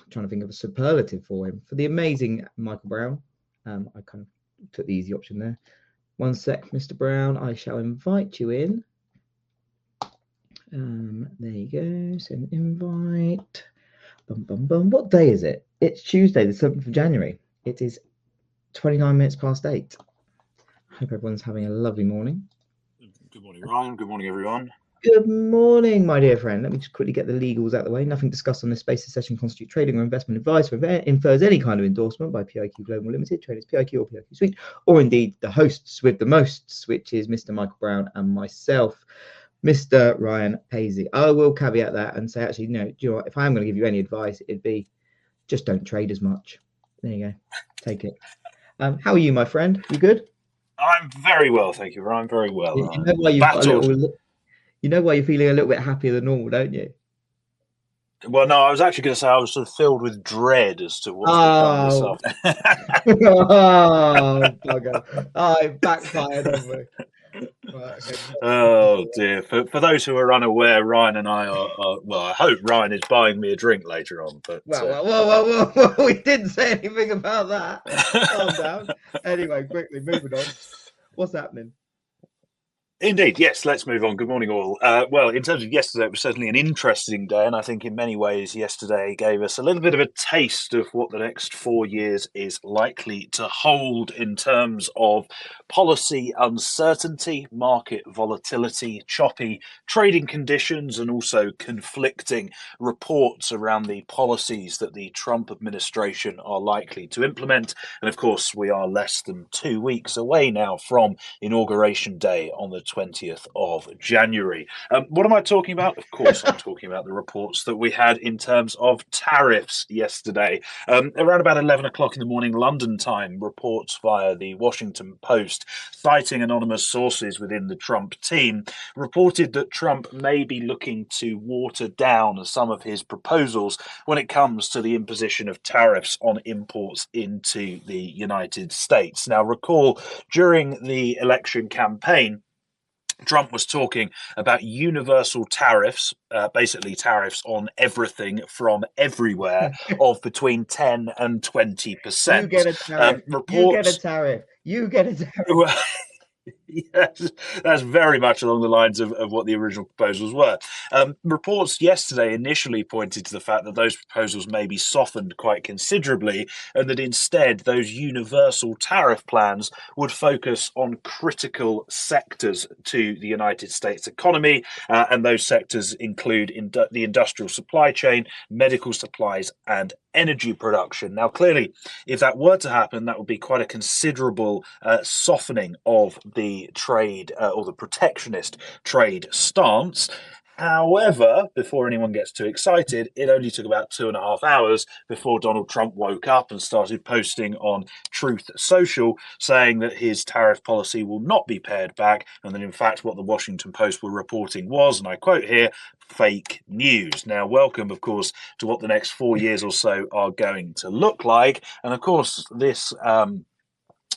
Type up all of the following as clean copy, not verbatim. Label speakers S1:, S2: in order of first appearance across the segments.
S1: trying to think of a superlative for him, for the amazing Michael Brown. I kind of took the easy option there. One sec, Mr. Brown. I shall invite you in. There you go. Send invite. Bum, bum, bum. What day is it? It's Tuesday, the 7th of January. It is 29 minutes past 8. Hope everyone's having a lovely morning.
S2: Good morning, Ryan. Good morning, everyone.
S1: Good morning, my dear friend. Let me just quickly get the legals out of the way. Nothing discussed on this space session constitute trading or investment advice or infers any kind of endorsement by PIQ Global Limited, traders PIQ or PIQ Suite, or indeed the hosts with the mosts, which is Mr. Michael Brown and myself, Mr. Ryan Paisley. I will caveat that and say, actually, no, do you know what? If I am going to give you any advice, it'd be just don't trade as much. There you go. Take it. How are you, my friend? You good?
S2: I'm very well, thank you, Ryan. Very well.
S1: You know why you've got a little. You know why you're feeling a little bit happier than normal, don't you?
S2: Well, no, I was actually going to say I was sort of filled with dread as to what's to come this afternoon.
S1: Oh, bugger. It backfired, haven't we? Right, okay.
S2: Oh, dear. For those who are unaware, Ryan and I are well, I hope Ryan is buying me a drink later on. But
S1: Whoa. We didn't say anything about that. Calm down. Anyway, quickly, moving on. What's happening?
S2: Indeed, yes, let's move on. Good morning, all. Well, in terms of yesterday, it was certainly an interesting day, and I think in many ways yesterday gave us a little bit of a taste of what the next 4 years is likely to hold in terms of policy uncertainty, market volatility, choppy trading conditions, and also conflicting reports around the policies that the Trump administration are likely to implement. And of course, we are less than 2 weeks away now from Inauguration Day on the 20th of January. What am I talking about? Of course, I'm talking about the reports that we had in terms of tariffs yesterday. Around about 11 o'clock in the morning, London time, reports via the Washington Post, citing anonymous sources within the Trump team, reported that Trump may be looking to water down some of his proposals when it comes to the imposition of tariffs on imports into the United States. Now, recall, during the election campaign, Trump was talking about universal tariffs, basically tariffs on everything from everywhere of between 10 and 20%.
S1: You get a tariff. You get a tariff. You get a tariff.
S2: Yes, that's very much along the lines of what the original proposals were. Reports yesterday initially pointed to the fact that those proposals may be softened quite considerably, and that instead those universal tariff plans would focus on critical sectors to the United States economy, and those sectors include the industrial supply chain, medical supplies, and energy production. Now, clearly, if that were to happen, that would be quite a considerable softening of the trade or the protectionist trade stance. However, before anyone gets too excited, it only took about 2.5 hours before Donald Trump woke up and started posting on Truth Social saying that his tariff policy will not be pared back, and that in fact what the Washington Post were reporting was, and I quote here, fake news. Now, welcome, of course, to what the next 4 years or so are going to look like. And of course, this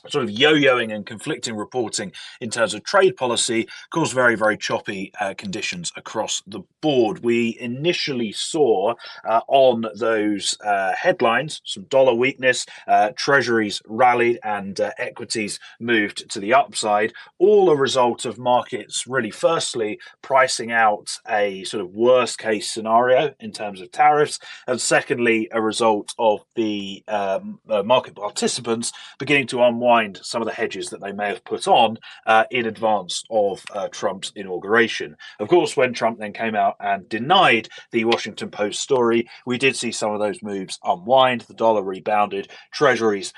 S2: sort of yo-yoing and conflicting reporting in terms of trade policy caused very, very choppy conditions across the board. We initially saw on those headlines some dollar weakness, treasuries rallied, and equities moved to the upside, all a result of markets really firstly pricing out a sort of worst case scenario in terms of tariffs, and secondly a result of the market participants beginning to unwind some of the hedges that they may have put on in advance of Trump's inauguration. Of course, when Trump then came out and denied the Washington Post story, we did see some of those moves unwind. The dollar rebounded, treasuries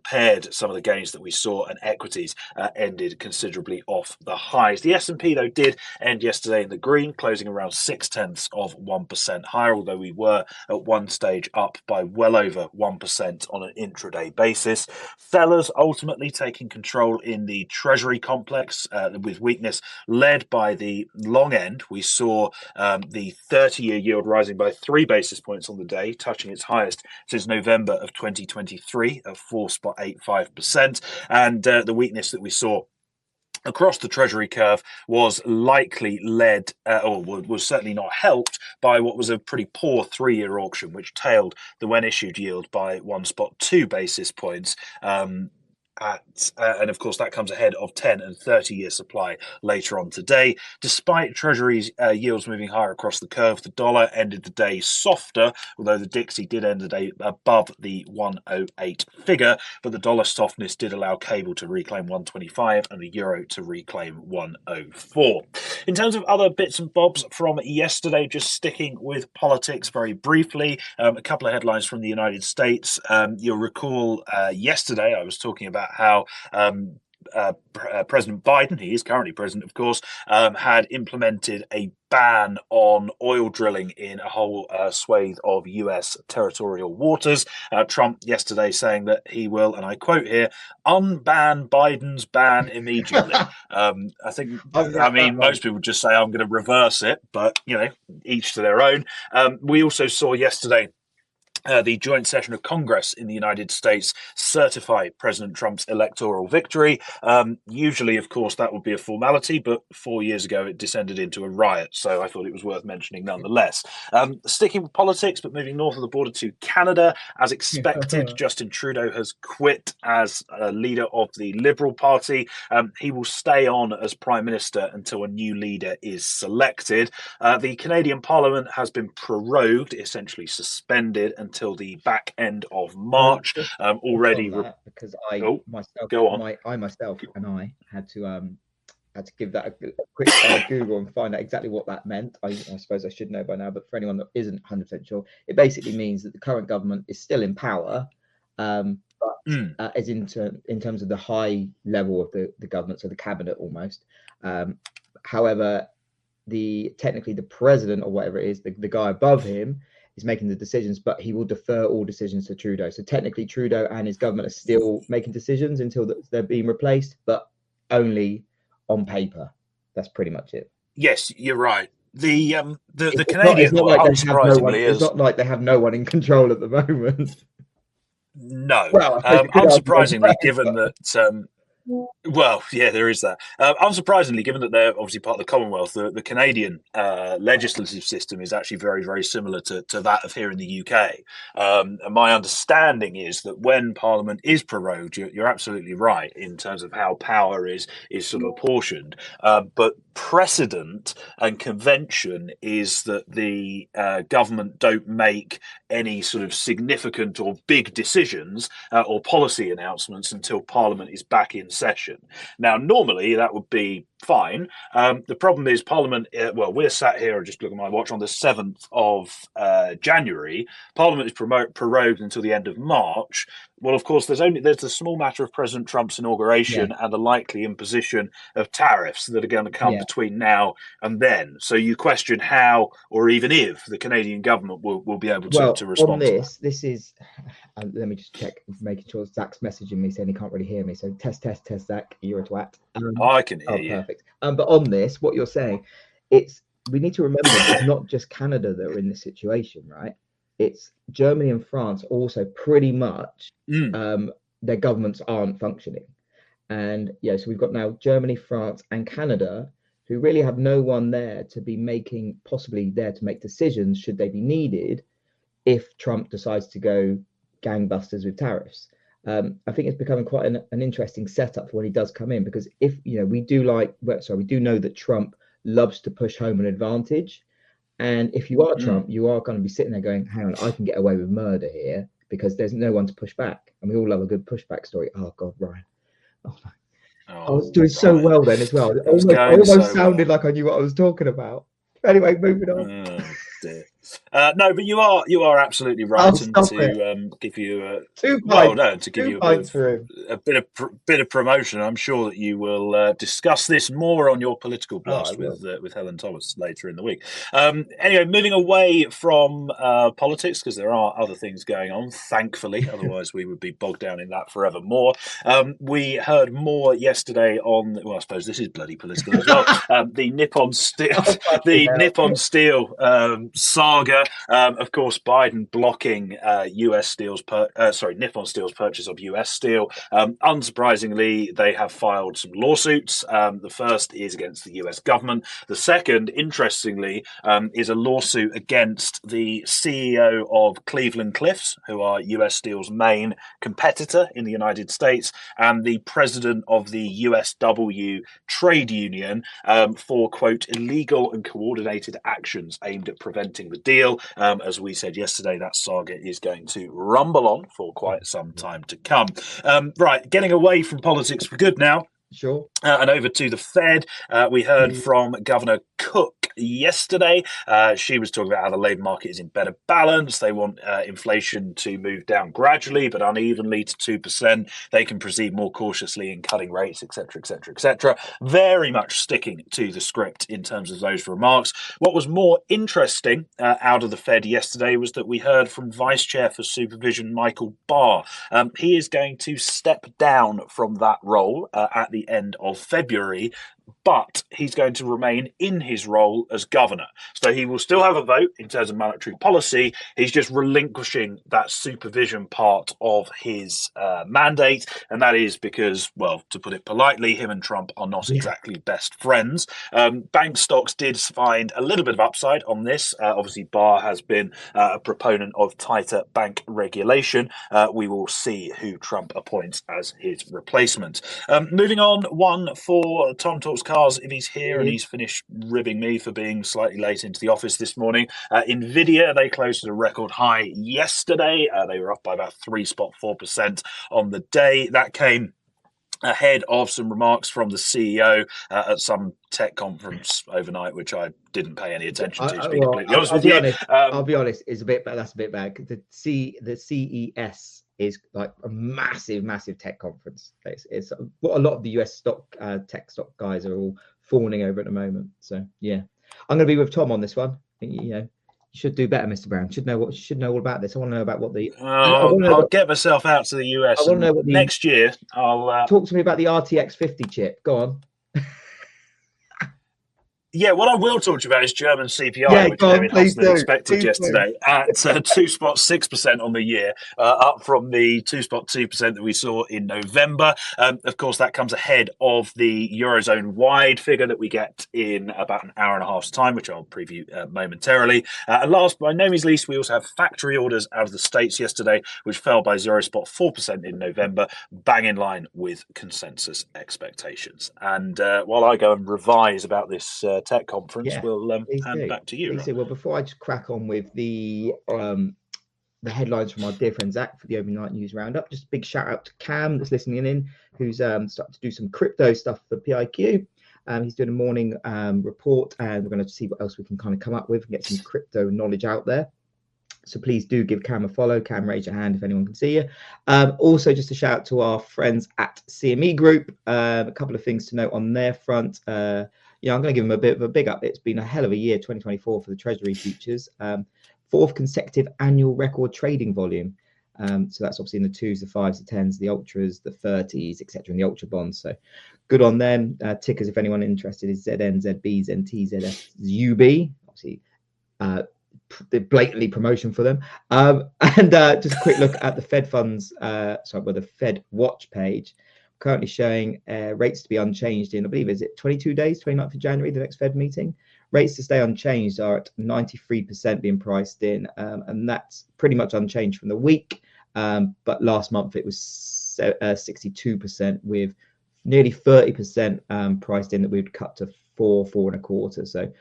S2: paired some of the gains that we saw, and equities ended considerably off the highs. The S&P, though, did end yesterday in the green, closing around 0.6% higher, although we were at one stage up by well over 1% on an intraday basis. Sellers ultimately taking control in the Treasury complex with weakness led by the long end. We saw the 30-year yield rising by 3 basis points on the day, touching its highest since November of 2023 of 4.85%. And the weakness that we saw across the Treasury curve was likely led, or was certainly not helped by what was a pretty poor 3-year auction, which tailed the when issued yield by 1.2 basis points. And of course, that comes ahead of 10 and 30-year supply later on today. Despite Treasury's yields moving higher across the curve, the dollar ended the day softer, although the Dixie did end the day above the 108 figure. But the dollar softness did allow cable to reclaim 125 and the euro to reclaim 104. In terms of other bits and bobs from yesterday, just sticking with politics very briefly, a couple of headlines from the United States. You'll recall yesterday I was talking about how President Biden, he is currently president, of course, had implemented a ban on oil drilling in a whole swathe of US territorial waters. Trump yesterday saying that he will, and I quote here, unban Biden's ban immediately. I mean, most people just say I'm going to reverse it, but, each to their own. We also saw yesterday the joint session of Congress in the United States certify President Trump's electoral victory. Usually, of course, that would be a formality, but 4 years ago it descended into a riot, so I thought it was worth mentioning nonetheless. Sticking with politics, but moving north of the border to Canada, as expected, Justin Trudeau has quit as a leader of the Liberal Party. He will stay on as Prime Minister until a new leader is selected. The Canadian Parliament has been prorogued, essentially suspended, until the back end of March. Already,
S1: because I myself had to give that a quick Google and find out exactly what that meant. I suppose I should know by now, but for anyone that isn't 100% sure, it basically means that the current government is still in power, but as in terms of the high level of the government, so the cabinet almost. However, technically the president or whatever it is, the guy above him, is making the decisions, but he will defer all decisions to Trudeau. So technically Trudeau and his government are still making decisions until they're being replaced, but only on paper. That's pretty much it.
S2: Yes, you're right. The Canadian,
S1: it's not like they have no one in control at the moment.
S2: No. Well, unsurprisingly, given that well, yeah, there is that. Unsurprisingly, given that they're obviously part of the Commonwealth, the Canadian legislative system is actually very, very similar to that of here in the UK. And my understanding is that when Parliament is prorogued, you're absolutely right in terms of how power is sort of apportioned. But precedent and convention is that the government don't make any sort of significant or big decisions or policy announcements until Parliament is back in session. Now, normally that would be fine. The problem is Parliament, we're sat here, just looking at my watch, on the 7th of January. Parliament is prorogued until the end of March. Well, of course, there's the small matter of President Trump's inauguration and the likely imposition of tariffs that are going to come between now and then. So you question how, or even if, the Canadian government will be able to respond
S1: on this.
S2: To that.
S1: This is, let me just check, making sure Zach's messaging me saying he can't really hear me. So test, Zach, you're a twat.
S2: I can hear you.
S1: Perfect. But on this, what you're saying, we need to remember it's not just Canada that are in this situation, right? It's Germany and France also pretty much, their governments aren't functioning. And so we've got now Germany, France and Canada who really have no one there to be possibly there to make decisions should they be needed if Trump decides to go gangbusters with tariffs. I think it's becoming quite an interesting setup for when he does come in, because if we do know that Trump loves to push home an advantage. And if you are Trump, you are going to be sitting there going, hang on, I can get away with murder here because there's no one to push back. And we all love a good pushback story. Oh, God, Ryan. Oh, no. I was doing so well then as well. I almost sounded like I knew what I was talking about. Anyway, moving on.
S2: Oh, dear. No, but you are absolutely right, and to give you a bit of promotion. I'm sure that you will discuss this more on your political blast with Helen Thomas later in the week. Anyway, moving away from politics, because there are other things going on, thankfully. Otherwise, we would be bogged down in that forevermore. We heard more yesterday on. Well, I suppose this is bloody political as well. The Nippon Steel, Nippon Steel saga saga. Of course, Biden blocking Nippon Steel's purchase of US steel. Unsurprisingly, they have filed some lawsuits. The first is against the US government. The second, interestingly, is a lawsuit against the CEO of Cleveland Cliffs, who are US Steel's main competitor in the United States, and the president of the USW trade union for, quote, illegal and coordinated actions aimed at preventing the deal. As we said yesterday, that saga is going to rumble on for quite some time to come. Right, getting away from politics for good now.
S1: Sure.
S2: And over to the Fed, we heard from Governor Cook yesterday. She was talking about how the labour market is in better balance. They want inflation to move down gradually but unevenly to 2%. They can proceed more cautiously in cutting rates, etc., etc., etc. Very much sticking to the script in terms of those remarks. What was more interesting out of the Fed yesterday was that we heard from Vice Chair for Supervision Michael Barr. He is going to step down from that role at the end of February, but he's going to remain in his role as governor. So he will still have a vote in terms of monetary policy. He's just relinquishing that supervision part of his mandate. And that is because, well, to put it politely, him and Trump are not exactly best friends. Bank stocks did find a little bit of upside on this. Obviously, Barr has been a proponent of tighter bank regulation. We will see who Trump appoints as his replacement. Moving on, one for Tom Talks Cars, if he's here, and he's finished ribbing me for being slightly late into the office this morning. Nvidia, they closed at a record high yesterday. They were up by about 3.4% on the day. That came ahead of some remarks from the CEO at some tech conference overnight, which I didn't pay any attention to be completely honest with you.
S1: I'll be honest, it's a bit, that's a bit bad. The CES is like a massive tech conference. It's what a lot of the US tech stock guys are all fawning over at the moment. So yeah, I'm going to be with Tom on this one. You know, you should do better, Mr. Brown. Should know all about this. I want to know about what the.
S2: I'll get myself out to the US. I want to know what next year. I'll
S1: talk to me about the RTX 50 chip. Go on.
S2: Yeah, what I will talk to you about is German CPI, which came in hotter than expected yesterday at 2.6% on the year, up from the 2.2% that we saw in November. Of course, that comes ahead of the Eurozone-wide figure that we get in about an hour and a half's time, which I'll preview momentarily. And last, by no means least, we also have factory orders out of the States yesterday, which fell by 0.4% in November, bang in line with consensus expectations. And while I go and revise about this tech conference, we'll hand back to you.
S1: Well, before I just crack on with the headlines from our dear friend Zach for the overnight news roundup, just a big shout out to Cam that's listening in, who's started to do some crypto stuff for PIQ. He's doing a morning report, and we're going to see what else we can kind of come up with and get some crypto knowledge out there. So please do give Cam a follow. Cam, raise your hand if anyone can see you. Also, just a shout out to our friends at CME Group. A couple of things to note on their front. I'm going to give them a bit of a big up. It's been a hell of a year, 2024, for the Treasury futures. Fourth consecutive annual record trading volume. So that's obviously in the 2s, the 5s, the 10s, the ultras, the 30s, etc., and the ultra bonds. So good on them. Tickers, if anyone interested, is ZN, ZB, ZNT, ZS, UB. Obviously, the blatantly promotion for them. And just a quick look at the Fed funds, the Fed watch page. Currently showing rates to be unchanged in, I believe, is it 22 days, 29th of January, the next Fed meeting. Rates to stay unchanged are at 93% being priced in, and that's pretty much unchanged from the week. But last month it was 62%, with nearly 30% priced in that we'd cut to 4.25. So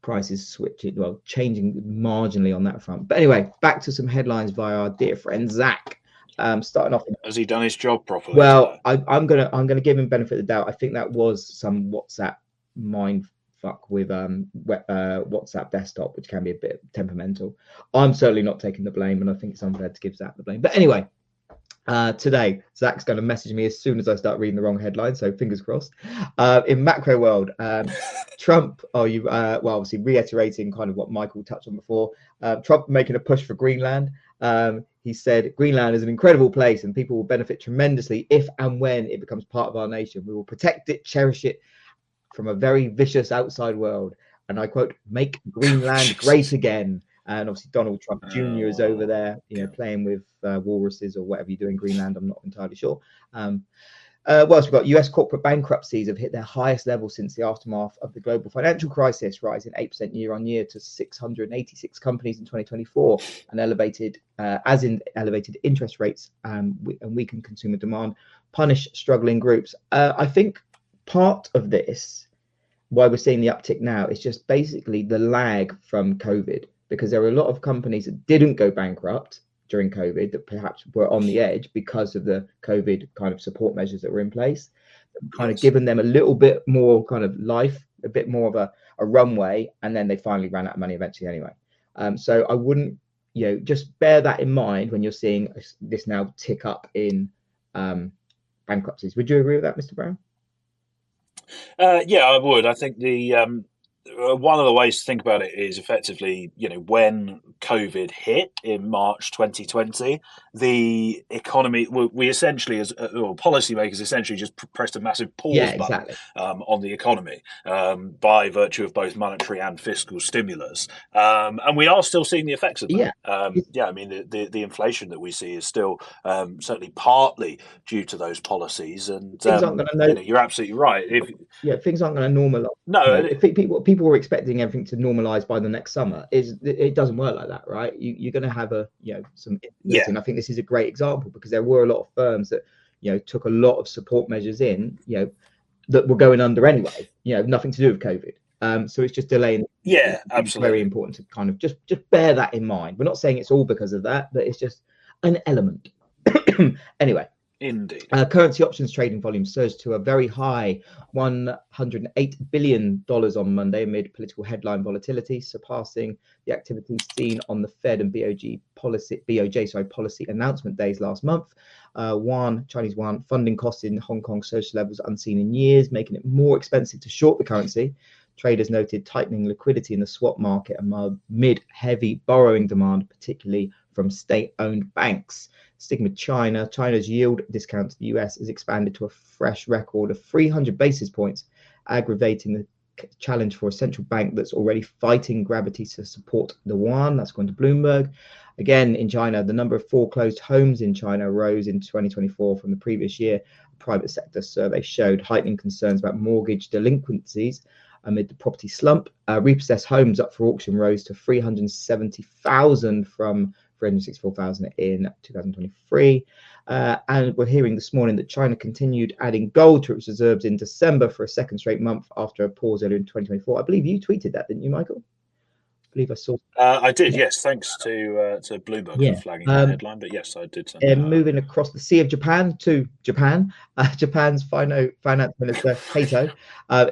S1: prices changing marginally on that front. But anyway, back to some headlines via our dear friend Zach. Starting off,
S2: has he done his job properly?
S1: Well, I'm gonna give him benefit of the doubt. I think that was some WhatsApp mind fuck with WhatsApp desktop, which can be a bit temperamental. I'm certainly not taking the blame, and I think it's unfair to give Zach the blame. But anyway, today Zach's going to message me as soon as I start reading the wrong headline, so fingers crossed. In macro world, Trump, obviously reiterating kind of what Michael touched on before. Trump making a push for Greenland. He said Greenland is an incredible place and people will benefit tremendously if and when it becomes part of our nation. We will protect it, cherish it from a very vicious outside world. and I quote, "Make Greenland great again." And obviously Donald Trump Jr. is over there, playing with walruses or whatever you do in Greenland. I'm not entirely sure. What else we've got? US corporate bankruptcies have hit their highest level since the aftermath of the global financial crisis, rising 8% year on year to 686 companies in 2024, and elevated interest rates and weakened consumer demand punish struggling groups. I think part of this, why we're seeing the uptick now, is just basically the lag from COVID, because there are a lot of companies that didn't go bankrupt during COVID that perhaps were on the edge because of the COVID kind of support measures that were in place, kind of given them a little bit more kind of life, a bit more of a runway, and then they finally ran out of money eventually anyway. So I wouldn't, just bear that in mind when you're seeing this now tick up in bankruptcies. Would you agree with that, Mr. Brown?
S2: Yeah, I would. I think the one of the ways to think about it is effectively, when COVID hit in March 2020, the economy, we essentially, as policymakers, essentially just pressed a massive pause button on the economy by virtue of both monetary and fiscal stimulus. And we are still seeing the effects of that. I mean, the inflation that we see is still certainly partly due to those policies. And you're absolutely right.
S1: Things aren't going to normalize.
S2: No,
S1: if people were expecting everything to normalize by the next summer, it doesn't work like that, right? You're going to have some instability, and I think this is a great example because there were a lot of firms that took a lot of support measures in that were going under anyway, nothing to do with COVID. So it's just delaying.
S2: Yeah, absolutely.
S1: It's very important to kind of just bear that in mind. We're not saying it's all because of that, but it's just an element. Anyway.
S2: Indeed.
S1: Currency options trading volume surged to a very high $108 billion on Monday amid political headline volatility, surpassing the activity seen on the Fed and BOJ policy announcement days last month. Chinese yuan funding costs in Hong Kong surged to levels unseen in years, making it more expensive to short the currency. Traders noted tightening liquidity in the swap market amid heavy borrowing demand, particularly from state-owned banks. Sticking with China, China's yield discount to the US has expanded to a fresh record of 300 basis points, aggravating the challenge for a central bank that's already fighting gravity to support the yuan. That's going to Bloomberg. Again, in China, the number of foreclosed homes in China rose in 2024 from the previous year. A private sector survey showed heightening concerns about mortgage delinquencies amid the property slump. Repossessed homes up for auction rose to 370,000 from 364,000 in 2023. And we're hearing this morning that China continued adding gold to its reserves in December for a second straight month after a pause earlier in 2024. I believe you tweeted that, didn't you, Michael? I believe I saw.
S2: I did, yes. Thanks to Bloomberg for flagging that headline. But yes, I did.
S1: Moving across the Sea of Japan to Japan, Japan's finance minister Kato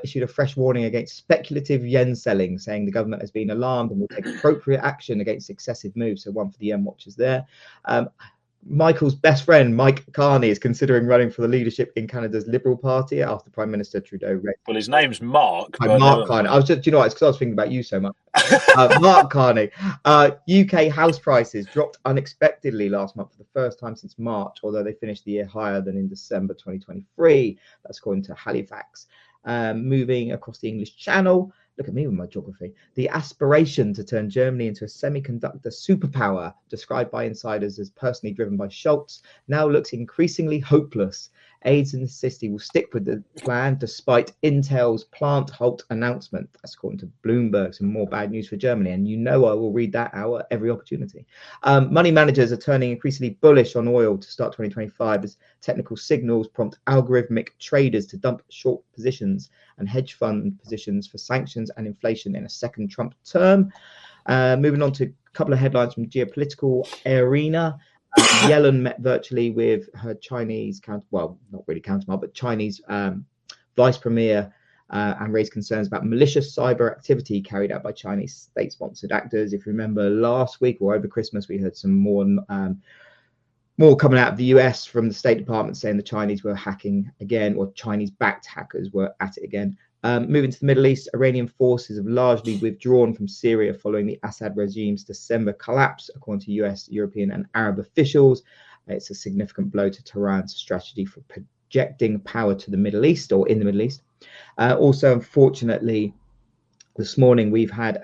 S1: issued a fresh warning against speculative yen selling, saying the government has been alarmed and will take appropriate action against excessive moves. So one for the yen watchers there. Michael's best friend, Mike Carney, is considering running for the leadership in Canada's Liberal Party after Prime Minister Trudeau.
S2: Well, his name's Mark.
S1: Mark Carney. I was just, it's because I was thinking about you so much. Mark Carney. UK house prices dropped unexpectedly last month for the first time since March, although they finished the year higher than in December 2023. That's according to Halifax. Moving across the English Channel. Look at me with my geography. The aspiration to turn Germany into a semiconductor superpower, described by insiders as personally driven by Scholz, now looks increasingly hopeless. Aides in the city will stick with the plan despite Intel's plant halt announcement. That's according to Bloomberg. Some more bad news for Germany, and I will read that out at every opportunity. Money managers are turning increasingly bullish on oil to start 2025 as technical signals prompt algorithmic traders to dump short positions and hedge fund positions for sanctions and inflation in a second Trump term. Moving on to a couple of headlines from geopolitical arena. Yellen met virtually with her Chinese not really counterpart, but Chinese vice premier and raised concerns about malicious cyber activity carried out by Chinese state-sponsored actors. If you remember last week or over Christmas, we heard some more coming out of the US from the State Department saying the Chinese were hacking again, or Chinese-backed hackers were at it again. Moving to the Middle East, Iranian forces have largely withdrawn from Syria following the Assad regime's December collapse, according to US, European, and Arab officials. It's a significant blow to Tehran's strategy for projecting power to the Middle East or in the Middle East. Also, unfortunately, This morning we've had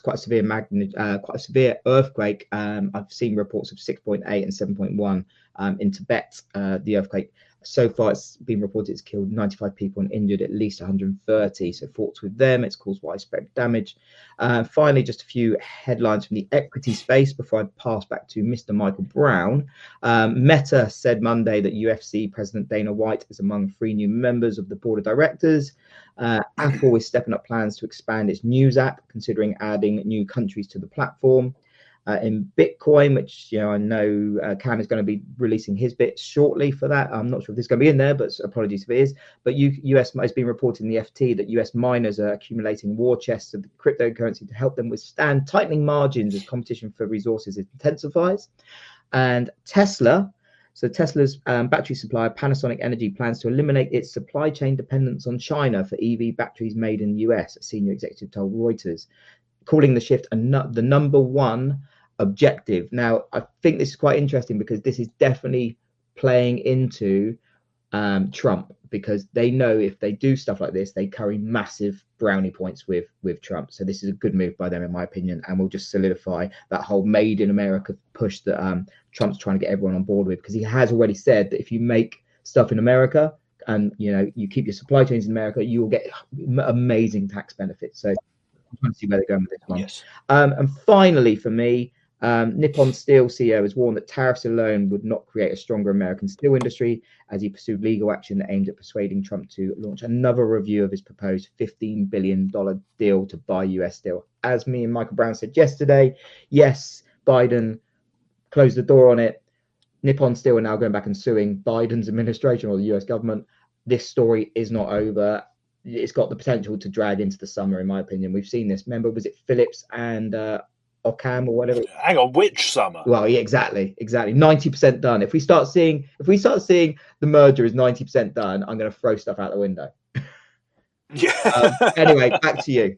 S1: quite a severe quite a severe earthquake. I've seen reports of 6.8 and 7.1 in Tibet. The earthquake, so far it's been reported it's killed 95 people and injured at least 130. So thoughts with them, it's caused widespread damage. Finally, just a few headlines from the equity space before I pass back to Mr. Michael Brown. Meta said Monday that UFC President Dana White is among 3 new members of the board of directors. Apple is stepping up plans to expand its news app, considering adding new countries to the platform. In Bitcoin, which I know Cam is going to be releasing his bit shortly for that. I'm not sure if this is going to be in there, but apologies if it is. But US has been reporting in the FT that US miners are accumulating war chests of cryptocurrency to help them withstand tightening margins as competition for resources intensifies. And Tesla. So Tesla's battery supplier Panasonic Energy plans to eliminate its supply chain dependence on China for EV batteries made in the US, a senior executive told Reuters, calling the shift the number one objective. Now, I think this is quite interesting because this is definitely playing into Trump, because they know if they do stuff like this, they carry massive brownie points with Trump. So this is a good move by them, in my opinion, and will just solidify that whole made in America push that Trump's trying to get everyone on board with, because he has already said that if you make stuff in America and you keep your supply chains in America, you will get amazing tax benefits. So I'm trying to see where they're going with this one.
S2: Yes.
S1: And finally, for me, Nippon Steel CEO has warned that tariffs alone would not create a stronger American steel industry, as he pursued legal action that aimed at persuading Trump to launch another review of his proposed $15 billion deal to buy US steel. As me and Michael Brown said yesterday, yes, Biden closed the door on it. Nippon Steel are now going back and suing Biden's administration or the US government. This story is not over. It's got the potential to drag into the summer, in my opinion. We've seen this. Remember, was it Phillips and Ocam or whatever?
S2: Hang on, which summer?
S1: Well, yeah, exactly. 90% done. If we start seeing the merger is 90% done, I'm going to throw stuff out the window.
S2: Yeah.
S1: Anyway, back to you.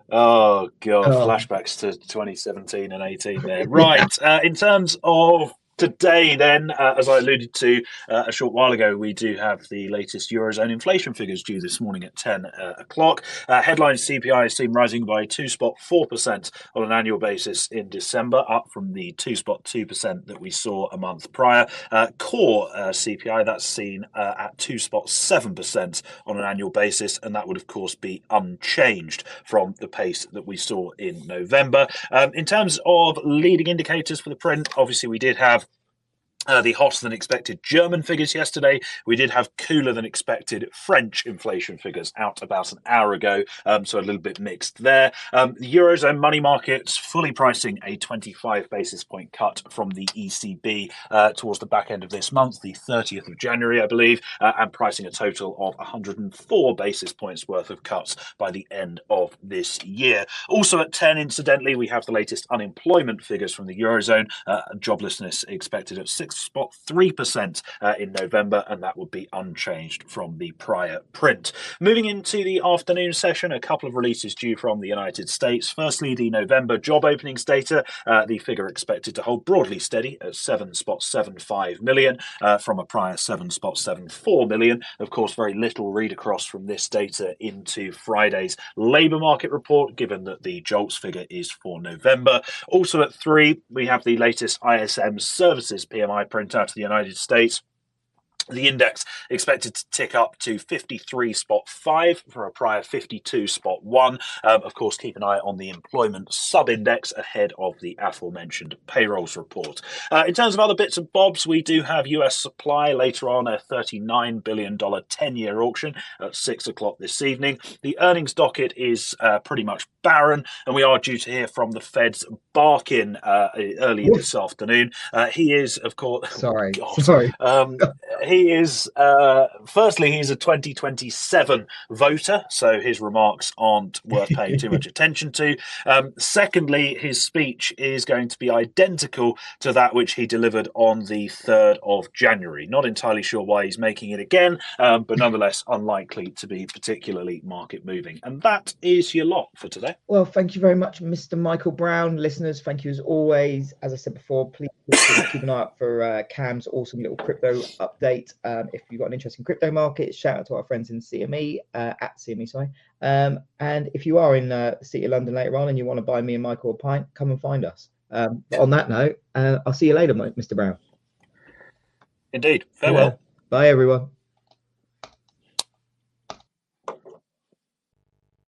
S2: Oh god, flashbacks to 2017 and 18 there. Right. In terms of today, then, as I alluded to a short while ago, we do have the latest Eurozone inflation figures due this morning at 10 o'clock. Headline CPI is seen rising by 2.4% on an annual basis in December, up from the 2.2% that we saw a month prior. Core CPI, that's seen at 2.7% on an annual basis, and that would, of course, be unchanged from the pace that we saw in November. In terms of leading indicators for the print, obviously we did have the hotter than expected German figures yesterday. We did have cooler than expected French inflation figures out about an hour ago, so a little bit mixed there. The Eurozone money markets fully pricing a 25 basis point cut from the ECB towards the back end of this month, the 30th of January, I believe, and pricing a total of 104 basis points worth of cuts by the end of this year. Also at 10, incidentally, we have the latest unemployment figures from the Eurozone. Joblessness expected at 6.3% in November, and that would be unchanged from the prior print. Moving into the afternoon session, a couple of releases due from the United States. Firstly, the November job openings data, the figure expected to hold broadly steady at 7.75 million from a prior 7.74 million. Of course, very little read across from this data into Friday's labour market report, given that the JOLTS figure is for November. Also at 3, we have the latest ISM services PMI printout to the United States. The index expected to tick up to 53.5 from a prior 52.1. Of course, keep an eye on the employment sub-index ahead of the aforementioned payrolls report. In terms of other bits and bobs, we do have US supply later on, a $39 billion 10-year auction at 6 o'clock this evening. The earnings docket is pretty much barren, and we are due to hear from the Fed's Barkin early this afternoon. He is, of course...
S1: Sorry.
S2: He is, firstly, he's a 2027 voter, so his remarks aren't worth paying too much attention to. Secondly, his speech is going to be identical to that which he delivered on the 3rd of January. Not entirely sure why he's making it again, but nonetheless unlikely to be particularly market moving. And that is your lot for today.
S1: Well, thank you very much, Mr. Michael Brown. Listeners, thank you as always. As I said before, please keep an eye out for Cam's awesome little crypto update. If you've got an interest in crypto markets, shout out to our friends in CME, at CME, sorry. And if you are in the City of London later on and you want to buy me and Michael a pint, come and find us. But on that note, I'll see you later, Mr. Brown.
S2: Indeed. Farewell.
S1: Bye, everyone.